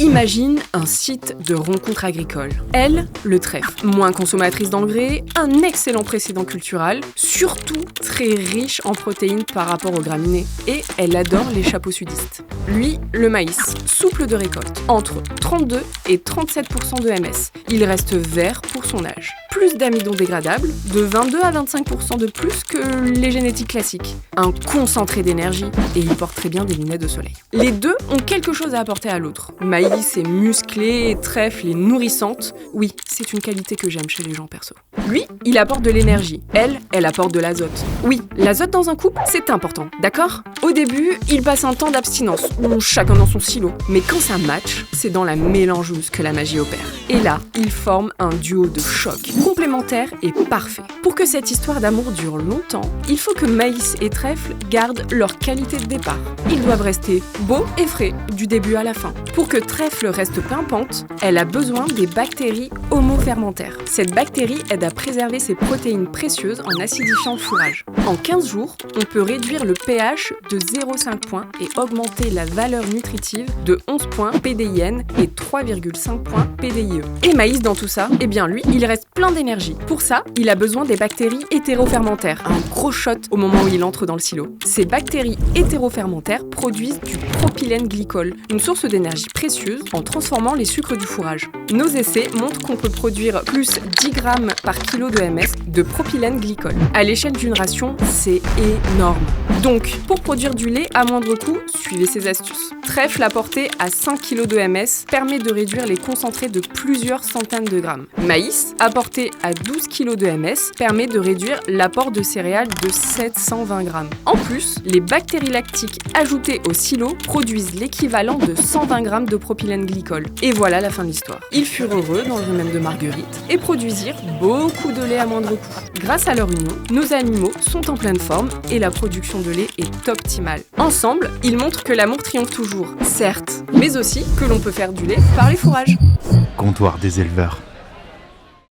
Imagine un site de rencontres agricoles. Elle, le trèfle, moins consommatrice d'engrais, un excellent précédent culturel, surtout très riche en protéines par rapport aux graminées. Et elle adore les chapeaux sudistes. Lui, le maïs, souple de récolte, entre 32 et 37% de MS. Il reste vert pour son âge. Plus d'amidon dégradable, de 22 à 25% de plus que les génétiques classiques. Un concentré d'énergie, et il porte très bien des lunettes de soleil. Les deux ont quelque chose à apporter à l'autre. Maïs est musclé, trèfle est nourrissante. Oui, c'est une qualité que j'aime chez les gens perso. Lui, il apporte de l'énergie. Elle apporte de l'azote. Oui, l'azote dans un couple, c'est important, d'accord ? Au début, ils passent un temps d'abstinence, chacun dans son silo. Mais quand ça match, c'est dans la mélangeuse que la magie opère. Et là, ils forment un duo de choc, complémentaire et parfait. Pour que cette histoire d'amour dure longtemps, il faut que maïs et trèfle gardent leur qualité de départ. Ils doivent rester beaux et frais, du début à la fin. Pour que trèfle reste pimpante, elle a besoin des bactéries homofermentaires. Cette bactérie aide à préserver ses protéines précieuses en acidifiant le fourrage. En 15 jours, on peut réduire le pH de 0,5 points et augmenter la valeur nutritive de 11 points PDIN et 3,5 points PDIE. Et maïs dans tout ça, eh bien lui, il reste plein d'énergie. Pour ça, il a besoin des bactéries hétérofermentaires, un gros shot au moment où il entre dans le silo. Ces bactéries hétérofermentaires produisent du propylène glycol, une source d'énergie précieuse en transformant les sucres du fourrage. Nos essais montrent qu'on peut produire plus 10 grammes par kilo de MS de propylène glycol. À l'échelle d'une ration, c'est énorme. Donc, pour produire du lait à moindre coût, suivez ces astuces. Trèfle apporté à 5 kg de MS permet de réduire les concentrés de plusieurs centaines de grammes. Maïs, apporté à 12 kg de MS, permet de réduire l'apport de céréales de 720 grammes. En plus, les bactéries lactiques ajoutées au silo produisent l'équivalent de 120 grammes de propylène glycol. Et voilà la fin de l'histoire. Ils furent heureux dans le domaine de Marguerite et produisirent beaucoup de lait à moindre coût. Grâce à leur union, nos animaux sont en pleine forme et la production de lait est optimale. Ensemble, ils montrent que l'amour triomphe toujours, certes, mais aussi que l'on peut faire du lait par les fourrages. Comptoir des éleveurs.